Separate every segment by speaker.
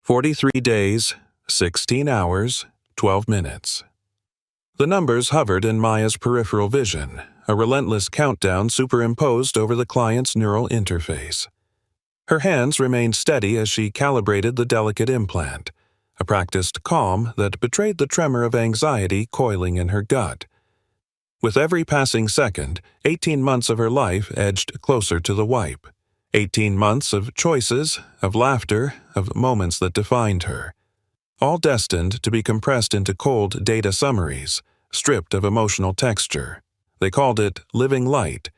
Speaker 1: 43 days, 16 hours, 12 minutes. The numbers hovered in Maya's peripheral vision, a relentless countdown superimposed over the client's neural interface. Her hands remained steady as she calibrated the delicate implant, a practiced calm that betrayed the tremor of anxiety coiling in her gut. With every passing second, 18 months of her life edged closer to the wipe. 18 months of choices, of laughter, of moments that defined her. All destined to be compressed into cold data summaries, stripped of emotional texture. They called it living light,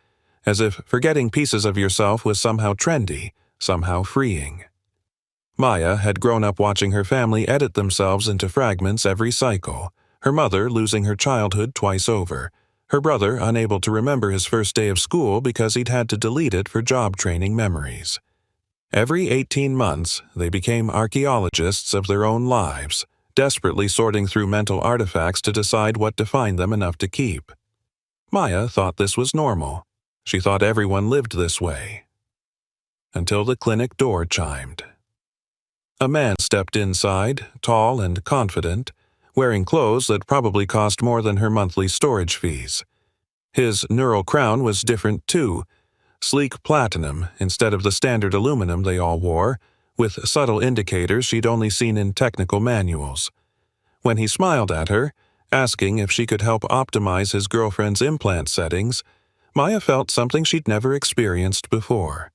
Speaker 1: as if forgetting pieces of yourself was somehow trendy, somehow freeing. Maya had grown up watching her family edit themselves into fragments every cycle, her mother losing her childhood twice over, her brother unable to remember his first day of school because he'd had to delete it for job training memories. Every 18 months, they became archaeologists of their own lives, desperately sorting through mental artifacts to decide what defined them enough to keep. Maya thought this was normal. She thought everyone lived this way. Until the clinic door chimed. A man stepped inside, tall and confident, wearing clothes that probably cost more than her monthly storage fees. His neural crown was different too, sleek platinum instead of the standard aluminum they all wore, with subtle indicators she'd only seen in technical manuals. When he smiled at her, asking if she could help optimize his girlfriend's implant settings, Maya felt something she'd never experienced before.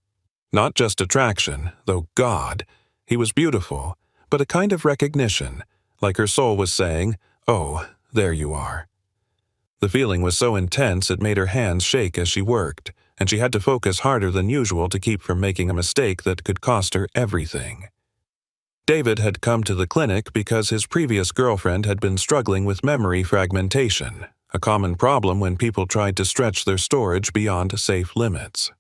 Speaker 1: Not just attraction, though God, he was beautiful, but a kind of recognition, like her soul was saying, "Oh, there you are." The feeling was so intense it made her hands shake as she worked, and she had to focus harder than usual to keep from making a mistake that could cost her everything. David had come to the clinic because his previous girlfriend had been struggling with memory fragmentation, a common problem when people tried to stretch their storage beyond safe limits.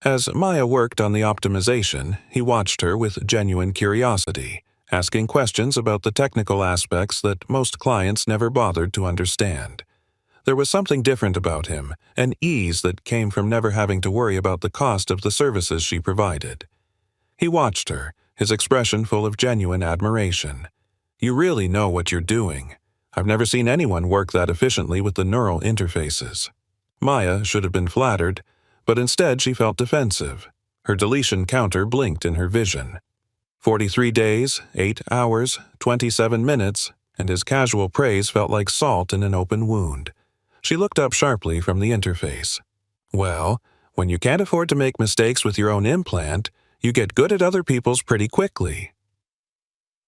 Speaker 1: As Maya worked on the optimization, he watched her with genuine curiosity, asking questions about the technical aspects that most clients never bothered to understand. There was something different about him, an ease that came from never having to worry about the cost of the services she provided. He watched her, his expression full of genuine admiration. "You really know what you're doing. I've never seen anyone work that efficiently with the neural interfaces." Maya should have been flattered, but instead she felt defensive. Her deletion counter blinked in her vision. 43 days, 8 hours, 27 minutes, and his casual praise felt like salt in an open wound. She looked up sharply from the interface. "Well, when you can't afford to make mistakes with your own implant, you get good at other people's pretty quickly."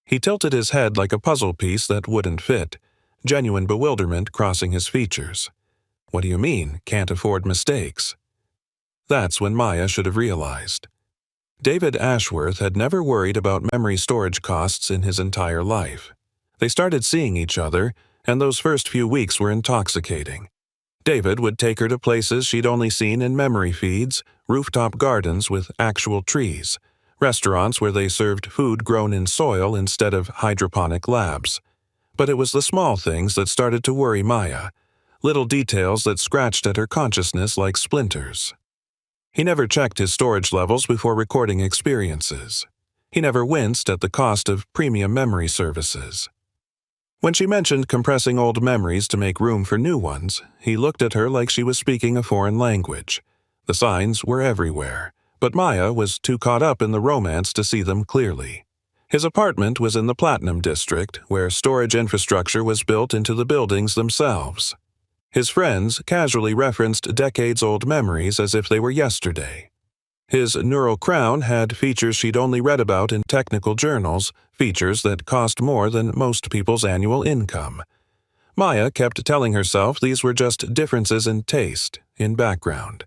Speaker 1: He tilted his head like a puzzle piece that wouldn't fit, genuine bewilderment crossing his features. "What do you mean, can't afford mistakes?" That's when Maya should have realized. David Ashworth had never worried about memory storage costs in his entire life. They started seeing each other, and those first few weeks were intoxicating. David would take her to places she'd only seen in memory feeds, rooftop gardens with actual trees, restaurants where they served food grown in soil instead of hydroponic labs. But it was the small things that started to worry Maya, little details that scratched at her consciousness like splinters. He never checked his storage levels before recording experiences. He never winced at the cost of premium memory services. When she mentioned compressing old memories to make room for new ones, he looked at her like she was speaking a foreign language. The signs were everywhere, but Maya was too caught up in the romance to see them clearly. His apartment was in the Platinum District, where storage infrastructure was built into the buildings themselves. His friends casually referenced decades-old memories as if they were yesterday. His neural crown had features she'd only read about in technical journals, features that cost more than most people's annual income. Maya kept telling herself these were just differences in taste, in background.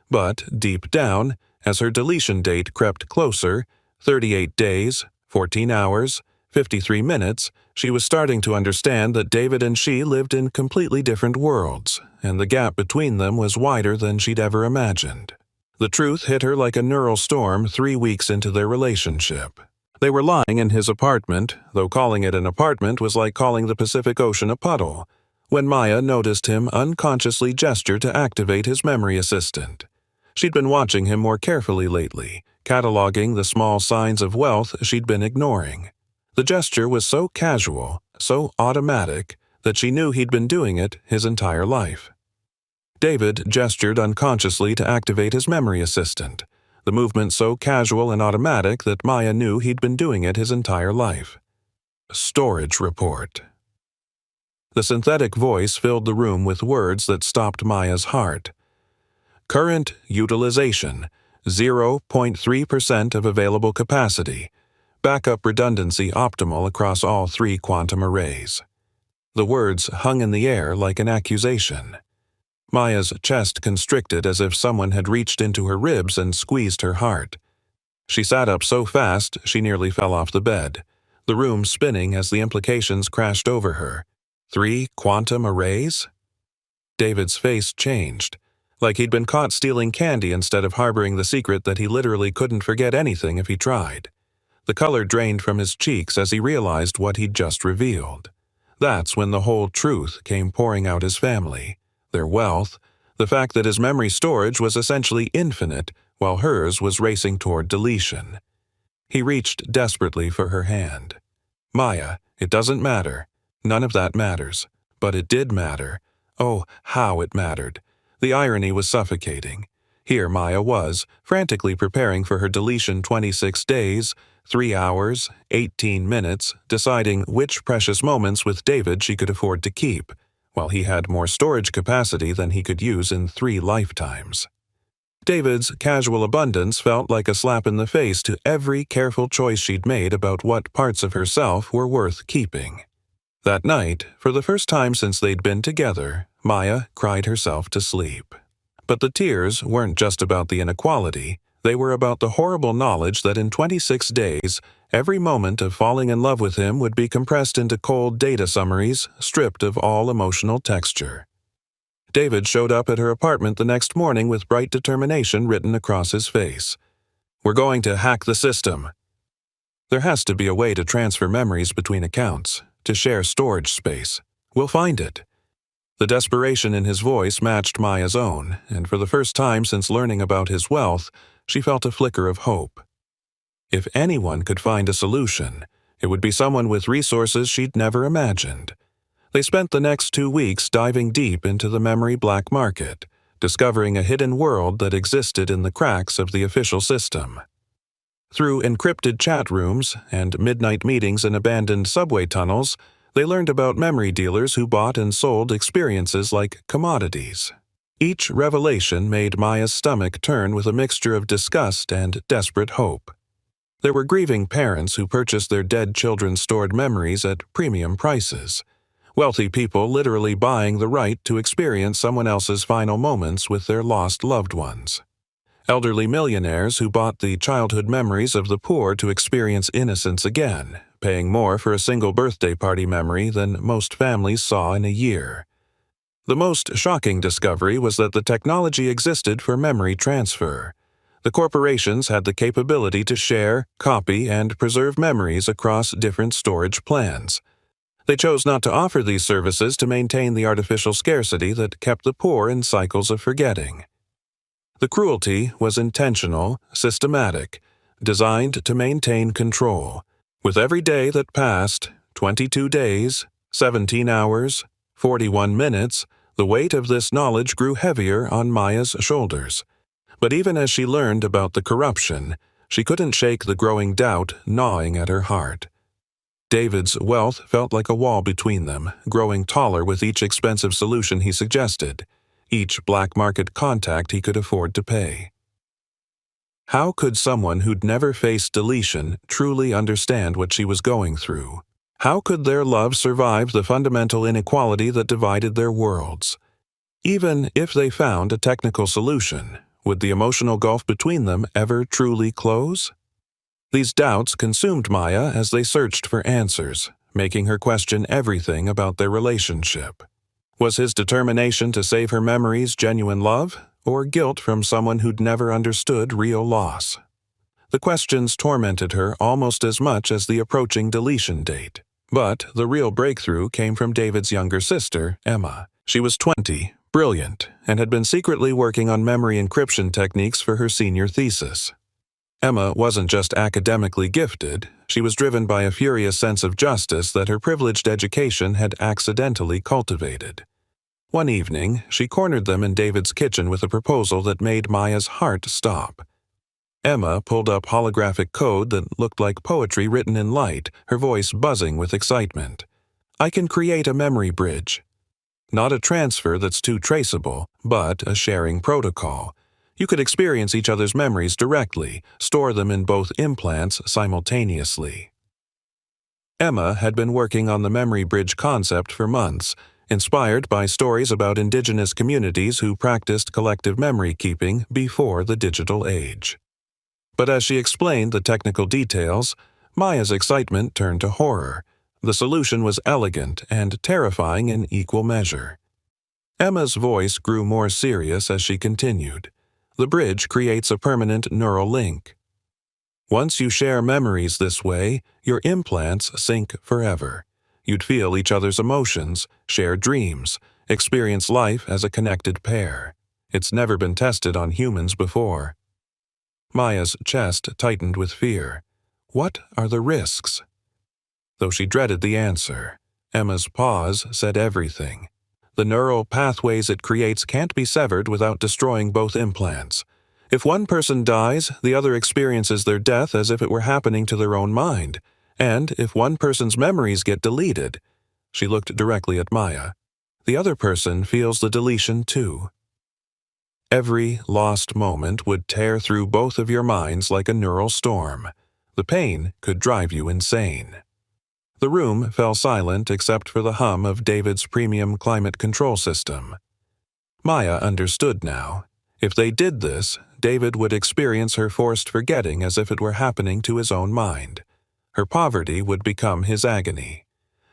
Speaker 1: But deep down, as her deletion date crept closer, 38 days, 14 hours, 53 minutes, she was starting to understand that David and she lived in completely different worlds, and the gap between them was wider than she'd ever imagined. The truth hit her like a neural storm 3 weeks into their relationship. They were lying in his apartment, though calling it an apartment was like calling the Pacific Ocean a puddle, when Maya noticed him unconsciously gesture to activate his memory assistant. She'd been watching him more carefully lately, cataloging the small signs of wealth she'd been ignoring. The gesture was so casual, so automatic, that she knew he'd been doing it his entire life. David gestured unconsciously to activate his memory assistant, the movement so casual and automatic that Maya knew he'd been doing it his entire life. Storage report. The synthetic voice filled the room with words that stopped Maya's heart. Current utilization, 0.3% of available capacity. Backup redundancy optimal across all 3 quantum arrays. The words hung in the air like an accusation. Maya's chest constricted as if someone had reached into her ribs and squeezed her heart. She sat up so fast she nearly fell off the bed, the room spinning as the implications crashed over her. 3 quantum arrays? David's face changed, like he'd been caught stealing candy instead of harboring the secret that he literally couldn't forget anything if he tried. The color drained from his cheeks as he realized what he'd just revealed. That's when the whole truth came pouring out his family, their wealth, the fact that his memory storage was essentially infinite while hers was racing toward deletion. He reached desperately for her hand. Maya, it doesn't matter. None of that matters. But it did matter. Oh, how it mattered. The irony was suffocating. Here Maya was, frantically preparing for her deletion 26 days, 3 hours, 18 minutes, deciding which precious moments with David she could afford to keep, while he had more storage capacity than he could use in 3 lifetimes. David's casual abundance felt like a slap in the face to every careful choice she'd made about what parts of herself were worth keeping. That night, for the first time since they'd been together, Maya cried herself to sleep. But the tears weren't just about the inequality. They were about the horrible knowledge that in 26 days, every moment of falling in love with him would be compressed into cold data summaries, stripped of all emotional texture. David showed up at her apartment the next morning with bright determination written across his face. "We're going to hack the system." There has to be a way to transfer memories between accounts, to share storage space. We'll find it. The desperation in his voice matched Maya's own, and for the first time since learning about his wealth, she felt a flicker of hope. If anyone could find a solution, it would be someone with resources she'd never imagined. They spent the next 2 weeks diving deep into the memory black market, discovering a hidden world that existed in the cracks of the official system. Through encrypted chat rooms and midnight meetings in abandoned subway tunnels, they learned about memory dealers who bought and sold experiences like commodities. Each revelation made Maya's stomach turn with a mixture of disgust and desperate hope. There were grieving parents who purchased their dead children's stored memories at premium prices. Wealthy people literally buying the right to experience someone else's final moments with their lost loved ones. Elderly millionaires who bought the childhood memories of the poor to experience innocence again, paying more for a single birthday party memory than most families saw in a year. The most shocking discovery was that the technology existed for memory transfer. The corporations had the capability to share, copy, and preserve memories across different storage plans. They chose not to offer these services to maintain the artificial scarcity that kept the poor in cycles of forgetting. The cruelty was intentional, systematic, designed to maintain control. With every day that passed, 22 days, 17 hours, 41 minutes, the weight of this knowledge grew heavier on Maya's shoulders. But even as she learned about the corruption, she couldn't shake the growing doubt gnawing at her heart. David's wealth felt like a wall between them, growing taller with each expensive solution he suggested, each black market contact he could afford to pay. How could someone who'd never faced deletion truly understand what she was going through? How could their love survive the fundamental inequality that divided their worlds? Even if they found a technical solution, would the emotional gulf between them ever truly close? These doubts consumed Maya as they searched for answers, making her question everything about their relationship. Was his determination to save her memories genuine love, or guilt from someone who'd never understood real loss? The questions tormented her almost as much as the approaching deletion date. But the real breakthrough came from David's younger sister, Emma. She was 20, brilliant, and had been secretly working on memory encryption techniques for her senior thesis. Emma wasn't just academically gifted, she was driven by a furious sense of justice that her privileged education had accidentally cultivated. One evening, she cornered them in David's kitchen with a proposal that made Maya's heart stop. Emma pulled up holographic code that looked like poetry written in light, her voice buzzing with excitement. "I can create a memory bridge. Not a transfer that's too traceable, but a sharing protocol. You could experience each other's memories directly, store them in both implants simultaneously." Emma had been working on the memory bridge concept for months, inspired by stories about indigenous communities who practiced collective memory keeping before the digital age. But as she explained the technical details, Maya's excitement turned to horror. The solution was elegant and terrifying in equal measure. Emma's voice grew more serious as she continued. "The bridge creates a permanent neural link. Once you share memories this way, your implants sync forever. You'd feel each other's emotions, share dreams, experience life as a connected pair. It's never been tested on humans before." Maya's chest tightened with fear. What are the risks? Though she dreaded the answer, Emma's pause said everything. The neural pathways it creates can't be severed without destroying both implants. If one person dies, the other experiences their death as if it were happening to their own mind. And if one person's memories get deleted, she looked directly at Maya, the other person feels the deletion too. Every lost moment would tear through both of your minds like a neural storm. The pain could drive you insane. The room fell silent except for the hum of David's premium climate control system. Maya understood now. If they did this, David would experience her forced forgetting as if it were happening to his own mind. Her poverty would become his agony.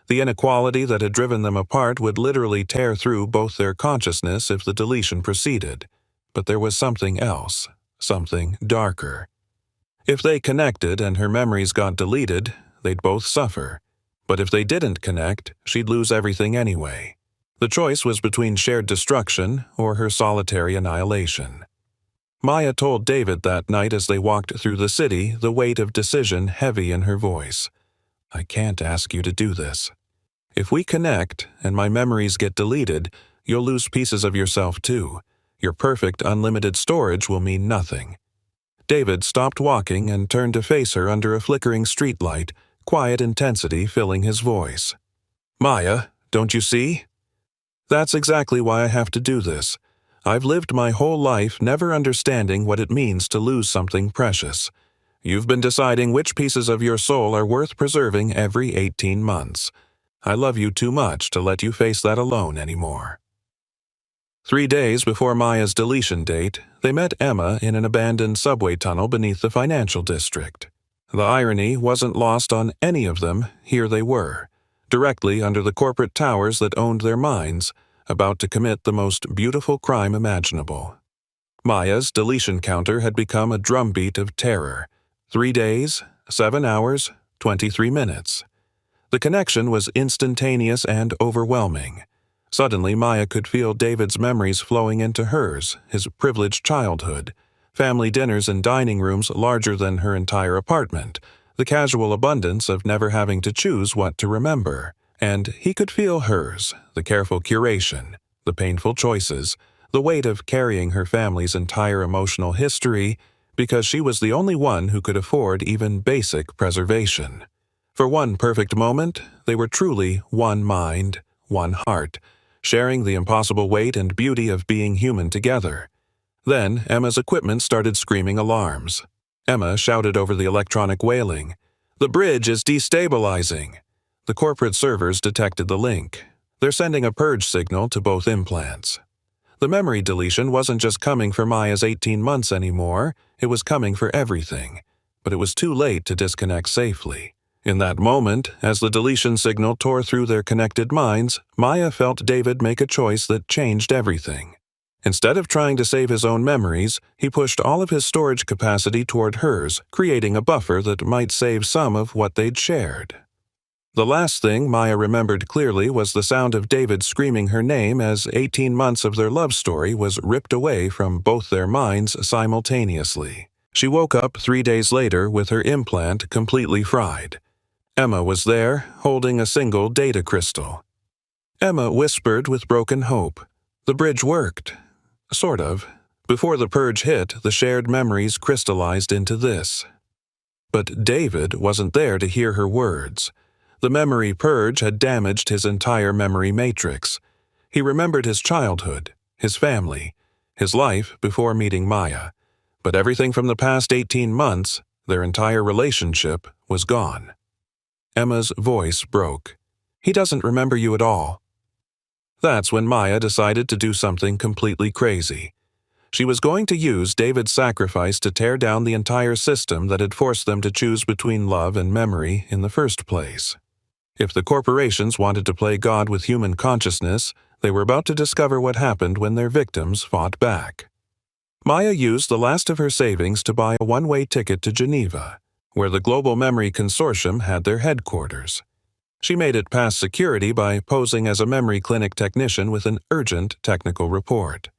Speaker 1: The inequality that had driven them apart would literally tear through both their consciousness if the deletion proceeded. But there was something else, something darker. If they connected and her memories got deleted, they'd both suffer. But if they didn't connect, she'd lose everything anyway. The choice was between shared destruction or her solitary annihilation. Maya told David that night as they walked through the city, the weight of decision heavy in her voice. "I can't ask you to do this. If we connect and my memories get deleted, you'll lose pieces of yourself too. Your perfect unlimited storage will mean nothing." David stopped walking and turned to face her under a flickering streetlight, quiet intensity filling his voice. "Maya, don't you see? That's exactly why I have to do this. I've lived my whole life never understanding what it means to lose something precious. You've been deciding which pieces of your soul are worth preserving every 18 months. I love you too much to let you face that alone anymore." 3 days before Maya's deletion date, they met Emma in an abandoned subway tunnel beneath the financial district. The irony wasn't lost on any of them. Here they were, directly under the corporate towers that owned their minds, about to commit the most beautiful crime imaginable. Maya's deletion counter had become a drumbeat of terror. 3 days, 7 hours, 23 minutes. The connection was instantaneous and overwhelming. Suddenly, Maya could feel David's memories flowing into hers, his privileged childhood, family dinners in dining rooms larger than her entire apartment, the casual abundance of never having to choose what to remember. And he could feel hers, the careful curation, the painful choices, the weight of carrying her family's entire emotional history, because she was the only one who could afford even basic preservation. For one perfect moment, they were truly one mind, one heart, sharing the impossible weight and beauty of being human together. Then Emma's equipment started screaming alarms. Emma shouted over the electronic wailing, "The bridge is destabilizing!" The corporate servers detected the link. They're sending a purge signal to both implants. The memory deletion wasn't just coming for Maya's 18 months anymore, it was coming for everything. But it was too late to disconnect safely. In that moment, as the deletion signal tore through their connected minds, Maya felt David make a choice that changed everything. Instead of trying to save his own memories, he pushed all of his storage capacity toward hers, creating a buffer that might save some of what they'd shared. The last thing Maya remembered clearly was the sound of David screaming her name as 18 months of their love story was ripped away from both their minds simultaneously. She woke up 3 days later with her implant completely fried. Emma was there, holding a single data crystal. Emma whispered with broken hope. The bridge worked. Sort of. Before the purge hit, the shared memories crystallized into this. But David wasn't there to hear her words. The memory purge had damaged his entire memory matrix. He remembered his childhood, his family, his life before meeting Maya. But everything from the past 18 months, their entire relationship, was gone. Emma's voice broke. He doesn't remember you at all. That's when Maya decided to do something completely crazy. She was going to use David's sacrifice to tear down the entire system that had forced them to choose between love and memory in the first place. If the corporations wanted to play God with human consciousness, they were about to discover what happened when their victims fought back. Maya used the last of her savings to buy a one-way ticket to Geneva, where the Global Memory Consortium had their headquarters. She made it past security by posing as a memory clinic technician with an urgent technical report.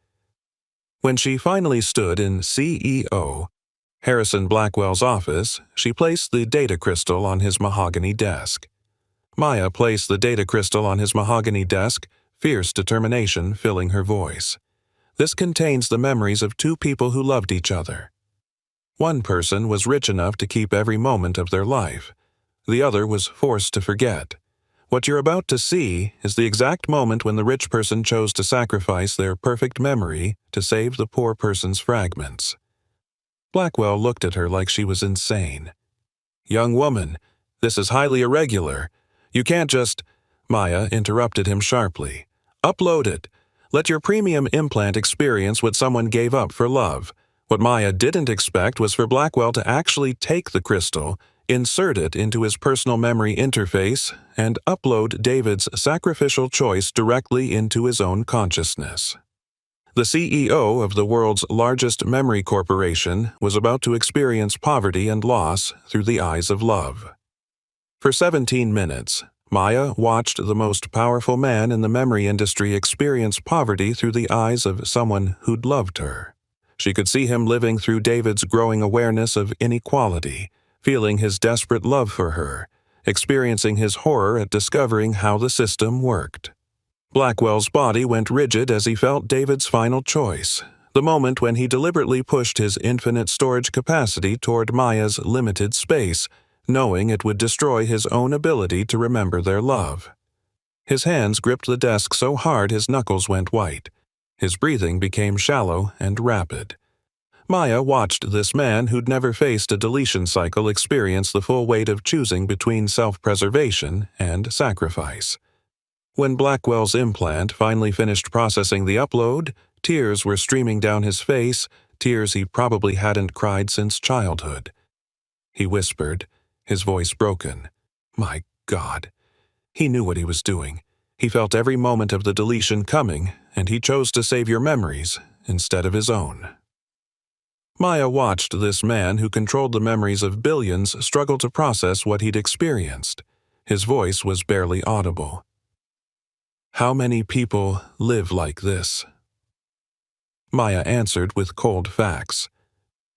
Speaker 1: When she finally stood in CEO Harrison Blackwell's office, she placed the data crystal on his mahogany desk. Maya placed the data crystal on his mahogany desk, fierce determination filling her voice. This contains the memories of two people who loved each other. One person was rich enough to keep every moment of their life. The other was forced to forget. What you're about to see is the exact moment when the rich person chose to sacrifice their perfect memory to save the poor person's fragments. Blackwell looked at her like she was insane. "Young woman, this is highly irregular. You can't just—" Maya interrupted him sharply. "Upload it. Let your premium implant experience what someone gave up for love." What Maya didn't expect was for Blackwell to actually take the crystal, insert it into his personal memory interface, and upload David's sacrificial choice directly into his own consciousness. The CEO of the world's largest memory corporation was about to experience poverty and loss through the eyes of love. For 17 minutes, Maya watched the most powerful man in the memory industry experience poverty through the eyes of someone who'd loved her. She could see him living through David's growing awareness of inequality, feeling his desperate love for her, experiencing his horror at discovering how the system worked. Blackwell's body went rigid as he felt David's final choice, the moment when he deliberately pushed his infinite storage capacity toward Maya's limited space, knowing it would destroy his own ability to remember their love. His hands gripped the desk so hard his knuckles went white. His breathing became shallow and rapid. Maya watched this man who'd never faced a deletion cycle experience the full weight of choosing between self-preservation and sacrifice. When Blackwell's implant finally finished processing the upload, tears were streaming down his face, tears he probably hadn't cried since childhood. He whispered, his voice broken. My God. He knew what he was doing. He felt every moment of the deletion coming, and he chose to save your memories instead of his own. Maya watched this man who controlled the memories of billions struggle to process what he'd experienced. His voice was barely audible. How many people live like this? Maya answered with cold facts.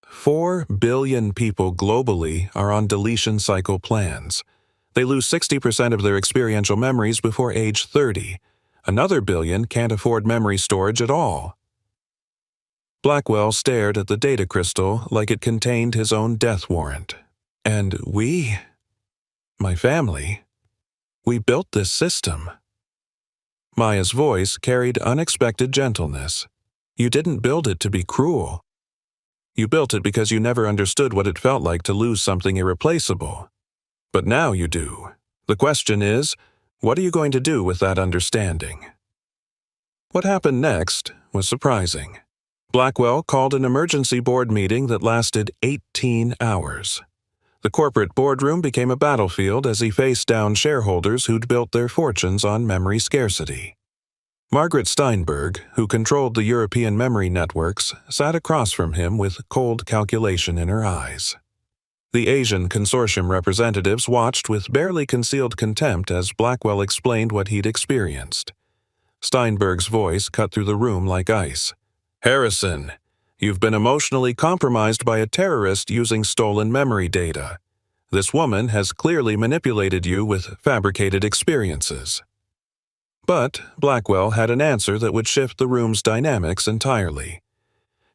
Speaker 1: 4 billion people globally are on deletion cycle plans. They lose 60% of their experiential memories before age 30. Another billion can't afford memory storage at all. Blackwell stared at the data crystal like it contained his own death warrant. And my family, we built this system. Maya's voice carried unexpected gentleness. You didn't build it to be cruel. You built it because you never understood what it felt like to lose something irreplaceable. But now you do. The question is, what are you going to do with that understanding? What happened next was surprising. Blackwell called an emergency board meeting that lasted 18 hours. The corporate boardroom became a battlefield as he faced down shareholders who'd built their fortunes on memory scarcity. Margaret Steinberg, who controlled the European memory networks, sat across from him with cold calculation in her eyes. The Asian consortium representatives watched with barely concealed contempt as Blackwell explained what he'd experienced. Steinberg's voice cut through the room like ice. Harrison, You've been emotionally compromised by a terrorist using stolen memory data. This woman has clearly manipulated you with fabricated experiences." But Blackwell had an answer that would shift the room's dynamics entirely.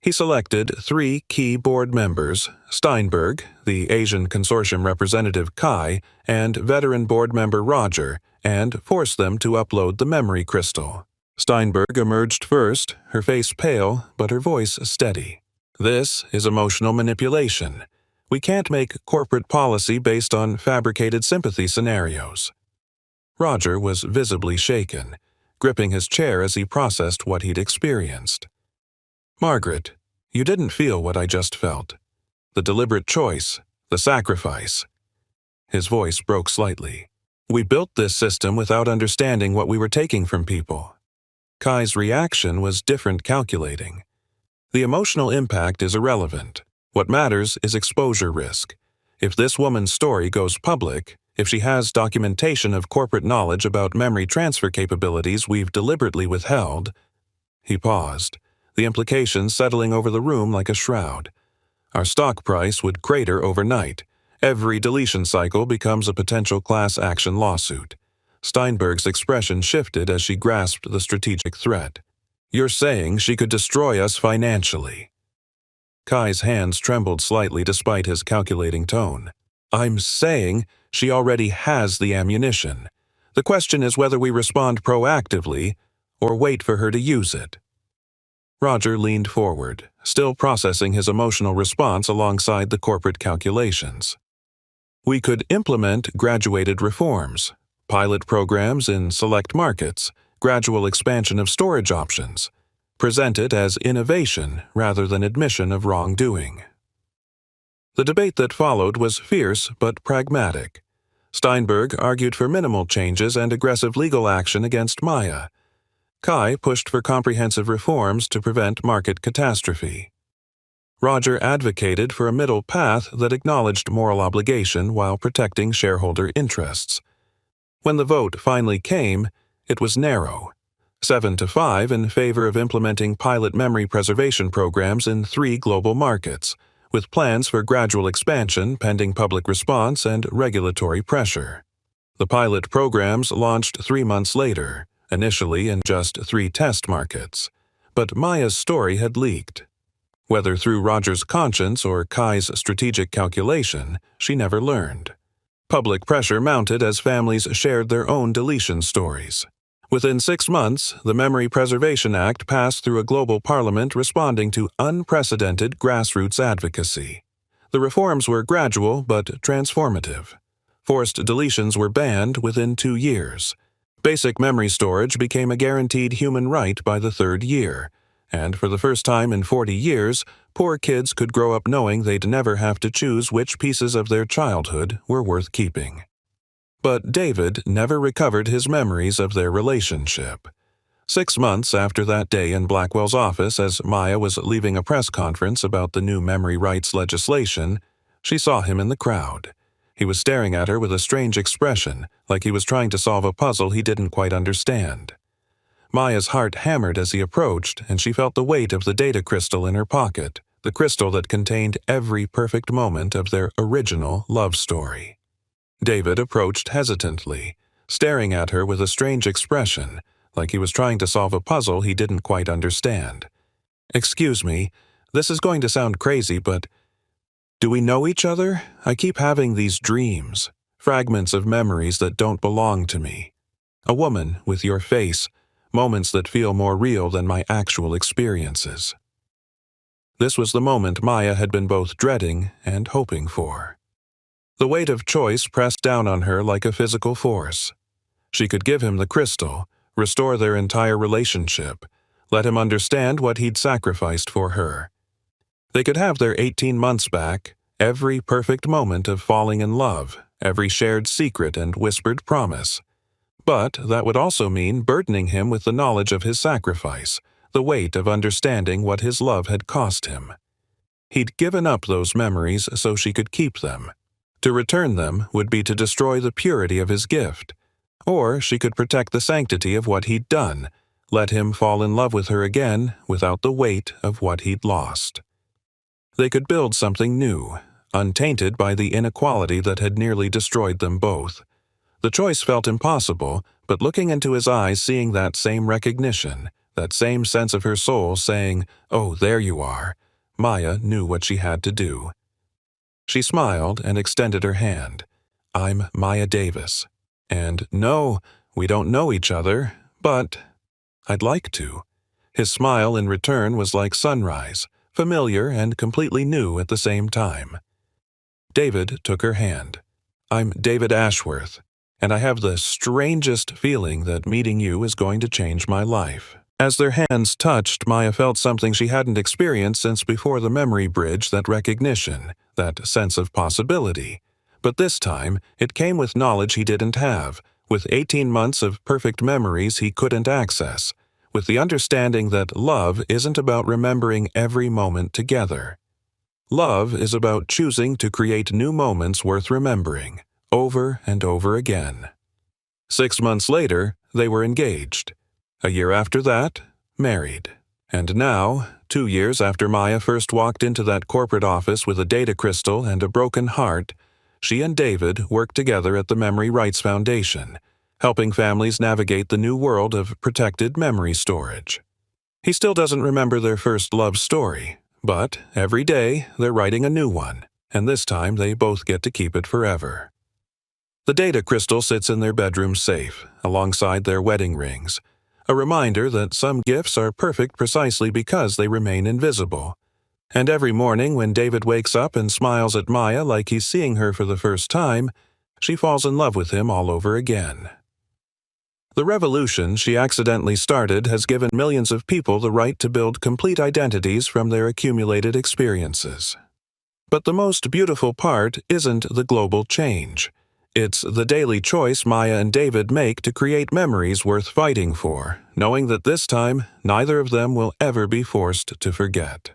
Speaker 1: He selected 3 key board members, Steinberg, the Asian Consortium representative Kai, and veteran board member Roger, and forced them to upload the memory crystal. Steinberg emerged first, her face pale, but her voice steady. "This is emotional manipulation. We can't make corporate policy based on fabricated sympathy scenarios." Roger was visibly shaken, gripping his chair as he processed what he'd experienced. "Margaret, you didn't feel what I just felt. The deliberate choice, the sacrifice." His voice broke slightly. "We built this system without understanding what we were taking from people." Kai's reaction was different, calculating. "The emotional impact is irrelevant. What matters is exposure risk. If this woman's story goes public, if she has documentation of corporate knowledge about memory transfer capabilities we've deliberately withheld." He paused, the implications settling over the room like a shroud. "Our stock price would crater overnight. Every deletion cycle becomes a potential class action lawsuit." Steinberg's expression shifted as she grasped the strategic threat. "You're saying she could destroy us financially?" Kai's hands trembled slightly despite his calculating tone. "I'm saying she already has the ammunition. The question is whether we respond proactively or wait for her to use it." Roger leaned forward, still processing his emotional response alongside the corporate calculations. "We could implement graduated reforms, pilot programs in select markets, gradual expansion of storage options, present it as innovation rather than admission of wrongdoing." The debate that followed was fierce but pragmatic. Steinberg argued for minimal changes and aggressive legal action against Maya. Kai pushed for comprehensive reforms to prevent market catastrophe. Roger advocated for a middle path that acknowledged moral obligation while protecting shareholder interests. When the vote finally came, it was narrow, 7-5 in favor of implementing pilot memory preservation programs in 3 global markets, with plans for gradual expansion pending public response and regulatory pressure. The pilot programs launched 3 months later, initially in just 3 test markets. But Maya's story had leaked. Whether through Roger's conscience or Kai's strategic calculation, she never learned. Public pressure mounted as families shared their own deletion stories. Within 6 months, the Memory Preservation Act passed through a global parliament responding to unprecedented grassroots advocacy. The reforms were gradual but transformative. Forced deletions were banned within 2 years. Basic memory storage became a guaranteed human right by the 3rd year, and for the first time in 40 years, poor kids could grow up knowing they'd never have to choose which pieces of their childhood were worth keeping. But David never recovered his memories of their relationship. 6 months after that day in Blackwell's office, as Maya was leaving a press conference about the new memory rights legislation, she saw him in the crowd. He was staring at her with a strange expression, like he was trying to solve a puzzle he didn't quite understand. Maya's heart hammered as he approached, and she felt the weight of the data crystal in her pocket, the crystal that contained every perfect moment of their original love story. David approached hesitantly, staring at her with a strange expression, like he was trying to solve a puzzle he didn't quite understand. "Excuse me, this is going to sound crazy, but do we know each other? I keep having these dreams, fragments of memories that don't belong to me. A woman with your face, moments that feel more real than my actual experiences." This was the moment Maya had been both dreading and hoping for. The weight of choice pressed down on her like a physical force. She could give him the crystal, restore their entire relationship, let him understand what he'd sacrificed for her. They could have their 18 months back, every perfect moment of falling in love, every shared secret and whispered promise. But that would also mean burdening him with the knowledge of his sacrifice, the weight of understanding what his love had cost him. He'd given up those memories so she could keep them. To return them would be to destroy the purity of his gift. Or she could protect the sanctity of what he'd done, let him fall in love with her again without the weight of what he'd lost. They could build something new, untainted by the inequality that had nearly destroyed them both. The choice felt impossible, but looking into his eyes, seeing that same recognition, that same sense of her soul saying, "Oh, there you are," Maya knew what she had to do. She smiled and extended her hand. "I'm Maya Davis. And no, we don't know each other, but I'd like to." His smile in return was like sunrise, familiar and completely new at the same time. David took her hand. "I'm David Ashworth, and I have the strangest feeling that meeting you is going to change my life." As their hands touched, Maya felt something she hadn't experienced since before the memory bridge, that recognition, that sense of possibility. But this time, it came with knowledge he didn't have, with 18 months of perfect memories he couldn't access, with the understanding that love isn't about remembering every moment together. Love is about choosing to create new moments worth remembering, over and over again. 6 months later, they were engaged. A year after that, married. And now, 2 years after Maya first walked into that corporate office with a data crystal and a broken heart, she and David worked together at the Memory Rights Foundation, helping families navigate the new world of protected memory storage. He still doesn't remember their first love story, but every day they're writing a new one, and this time they both get to keep it forever. The data crystal sits in their bedroom safe, alongside their wedding rings, a reminder that some gifts are perfect precisely because they remain invisible. And every morning when David wakes up and smiles at Maya like he's seeing her for the first time, she falls in love with him all over again. The revolution she accidentally started has given millions of people the right to build complete identities from their accumulated experiences. But the most beautiful part isn't the global change. It's the daily choice Maya and David make to create memories worth fighting for, knowing that this time neither of them will ever be forced to forget.